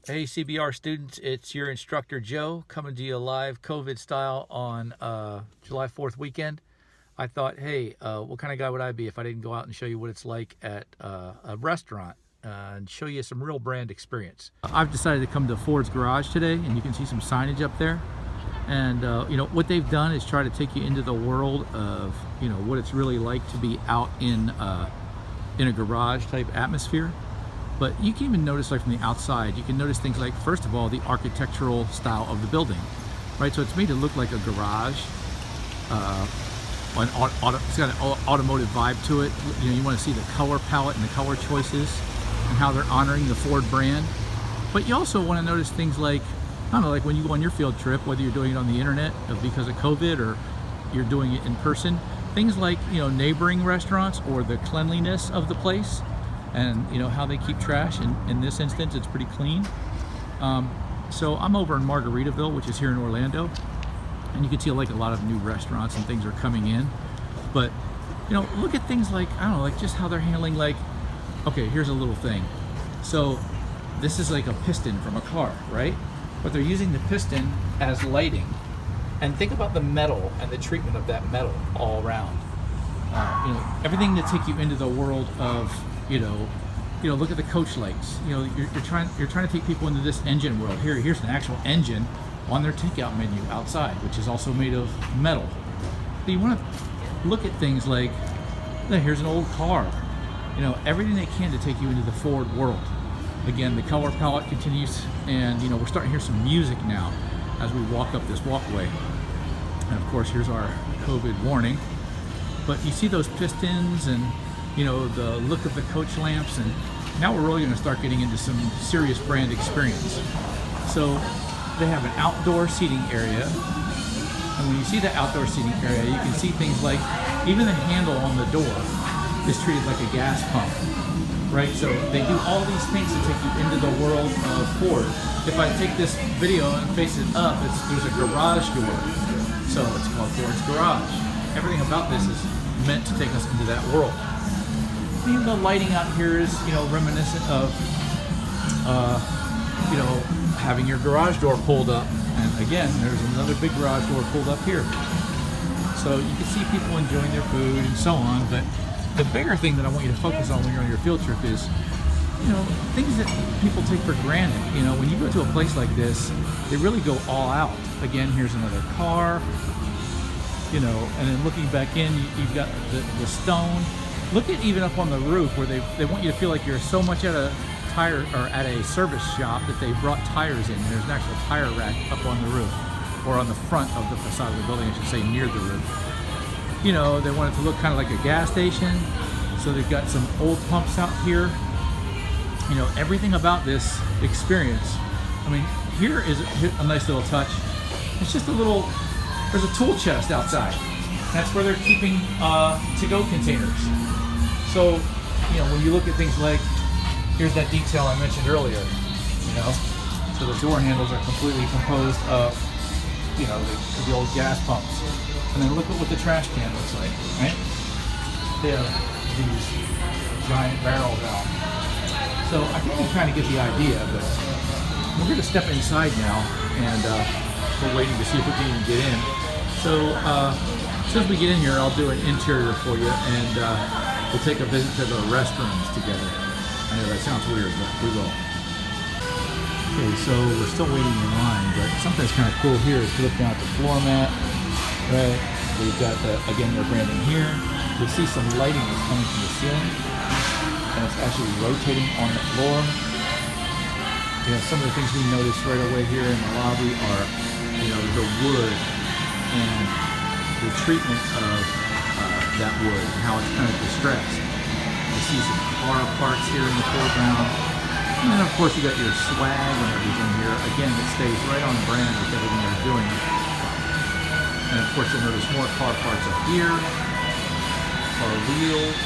Hey CBR students, it's your instructor Joe coming to you live COVID style on July 4th weekend. I thought, hey, what kind of guy would I be if I didn't go out and show you what it's like at a restaurant and show you some real brand experience. I've decided to come to Ford's Garage today, and you can see some signage up there. And you know what they've done is try to take you into the world of what it's really like to be out in a garage type atmosphere. But you can even notice, like from the outside, you can notice things like, first of all, the architectural style of the building, right? So it's made to look like a garage. It's got an automotive vibe to it. You want to see the color palette and the color choices and how they're honoring the Ford brand. But you also want to notice things like, I don't know, like when you go on your field trip, whether you're doing it on the internet because of COVID or you're doing it in person, things like neighboring restaurants or the cleanliness of the place. And how they keep trash. In this instance, it's pretty clean. So I'm over in Margaritaville, which is here in Orlando, and you can see like a lot of new restaurants and things are coming in. But look at things like, I don't know, like just how they're handling, like, okay, here's a little thing. So this is like a piston from a car, right? But they're using the piston as lighting. And think about the metal and the treatment of that metal all around. Everything to take you into the world of look at the coach lights. You're trying to take people into this engine world. Here's an actual engine on their takeout menu outside, which is also made of metal. So you want to look at things like, here's an old car. Everything they can to take you into the Ford world. Again, the color palette continues, and we're starting to hear some music now as we walk up this walkway. And of course, here's our COVID warning. But you see those pistons and the look of the coach lamps, and now we're really going to start getting into some serious brand experience. So they have an outdoor seating area, and when you see the outdoor seating area, you can see things like even the handle on the door is treated like a gas pump, right? So they do all these things to take you into the world of Ford. If I take this video and face it up, there's a garage door, so it's called Ford's Garage. Everything about this is meant to take us into that world. Even the lighting out here is, reminiscent of, having your garage door pulled up. And again, there's another big garage door pulled up here. So you can see people enjoying their food and so on. But the bigger thing that I want you to focus on when you're on your field trip is, things that people take for granted. When you go to a place like this, they really go all out. Again, here's another car, and then looking back in, you've got the stone. Look at even up on the roof where they want you to feel like you're so much at a tire or at a service shop that they brought tires in. There's an actual tire rack up on the roof, or on the front of the facade of the building, I should say, near the roof. They want it to look kind of like a gas station, so they've got some old pumps out here. Everything about this experience. I mean, here is a nice little touch. It's just there's a tool chest outside. That's where they're keeping to-go containers. So, when you look at things like, here's that detail I mentioned earlier, so the door handles are completely composed of, the old gas pumps. And then look at what the trash can looks like, right? They have these giant barrels out. So I think you kind of get the idea, but we're going to step inside now, and we're waiting to see if we can even get in. So, as soon as we get in here, I'll do an interior for you, and we'll take a visit to the restrooms together. I know that sounds weird, but we will. Okay, so we're still waiting in line, but something that's kind of cool here is to look down at the floor mat, right? We've got again, their branding here. You'll see some lighting that's coming from the ceiling, and it's actually rotating on the floor. Some of the things we noticed right away here in the lobby are, the wood and the treatment of that wood and how it's kind of distressed. You see some car parts here in the foreground. And then of course you got your swag and everything here. Again, it stays right on brand with everything they're doing. And of course you'll notice more car parts up here. Car wheels.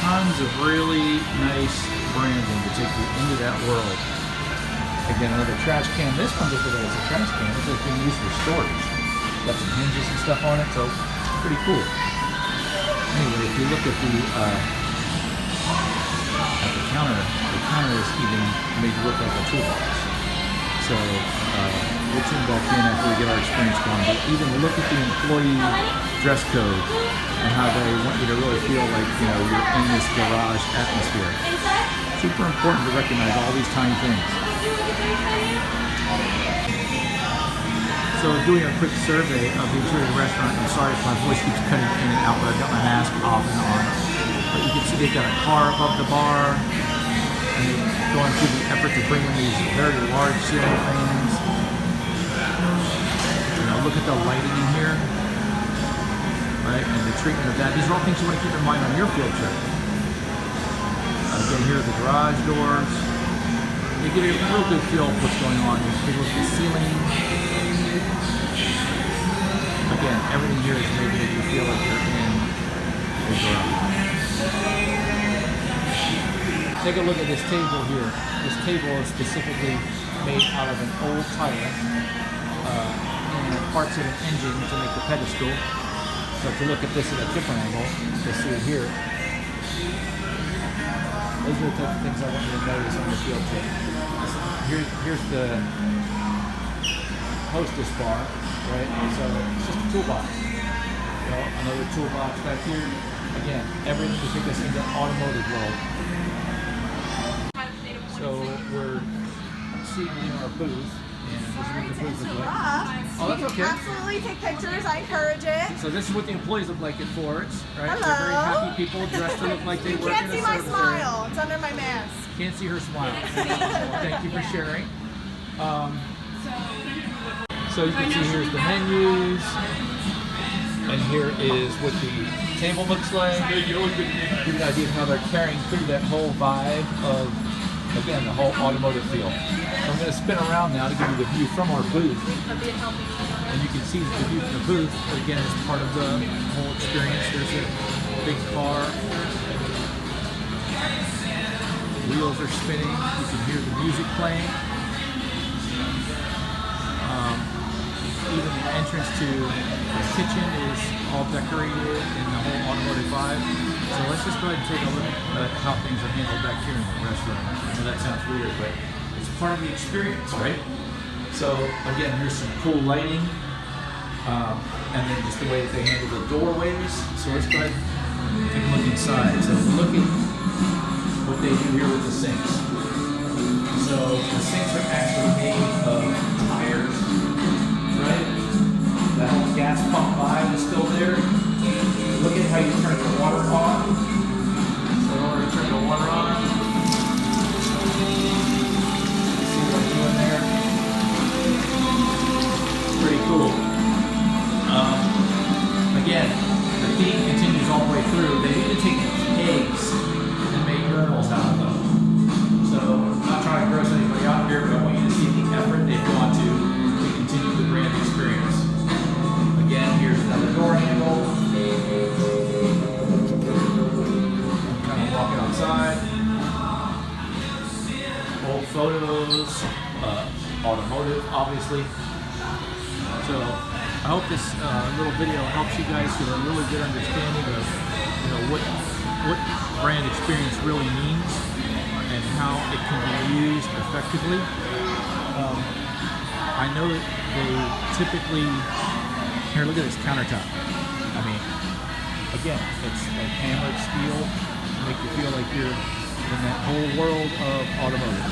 Tons of really nice branding to take you into that world. Again, another trash can. This one just looks like it's a trash can. It's like being used for storage. Got some hinges and stuff on it, so pretty cool. Anyway, if you look at the counter is even made to look like a toolbox. So we'll tune back in after we get our experience going. But even look at the employee dress code and how they want you to really feel like, you know, you're in this garage atmosphere. Super important to recognize all these tiny things. So doing a quick survey of the interior of the restaurant. I'm sorry if my voice keeps cutting in and out, but I've got my mask off and on. But you can see they've got a car above the bar, and they're going through the effort to bring in these very large ceiling fans. You know, look at the lighting in here, right? And the treatment of that. These are all things you want to keep in mind on your field trip. Again, here are the garage doors. They give you a real good feel of what's going on. You take a look at the ceiling. Again, everything here is made to make you feel like you're in a garage. Take a look at this table here. This table is specifically made out of an old tire and parts of an engine to make the pedestal. So to look at this at a different angle, you'll see it here. Those are the type of things I want you to notice on your field trip. Here's the hostess bar, right? So it's just a toolbox. You know, another toolbox back here. Again, everything to take us into automotive world. So we're seated in our booth, and this is what the booth looks like. Oh, that's okay. Absolutely, take pictures. I encourage it. So this is what the employees look like at Ford's, right? Hello. They're very happy people dressed to look like they work in a service area. You can't see my smile. It's under my mask. Can't see her smile. Well, thank you for sharing. So you can see here's the menus, and here is what the table looks like. Give you an idea of how they're carrying through that whole vibe of, again, the whole automotive feel. So I'm going to spin around now to give you the view from our booth. And you can see the view from the booth, again, is part of the whole experience. There's a big car. Wheels are spinning. You can hear the music playing. Even the entrance to the kitchen is all decorated in the whole automotive vibe. So let's just go ahead and take a look at how things are handled back here in the restaurant. I know that sounds weird, but it's part of the experience, right? So again, here's some cool lighting, and then just the way that they handle the doorways. So let's go ahead and take a look inside. So look at what they do here with the sinks. So the sinks are actually made of tires, right? That whole gas pump vibe is still there. Look at how you turn the water on. So in order to turn the water on, see what I'm doing there? Pretty cool. Again, the theme continues all the way through. They need to take eggs and make urinals out of them. So I'm not trying to gross anybody out here, but I want you to see the effort they've gone to continue the brand experience. Again, here's another door handle. I'm kind of walking outside. Old photos, automotive, obviously. So I hope this little video helps you guys get a really good understanding of, you know, what brand experience really means and how it can be used effectively. I know that they typically, here, look at this countertop. I mean, again, it's like hammered steel to make you feel like you're in that whole world of automotive.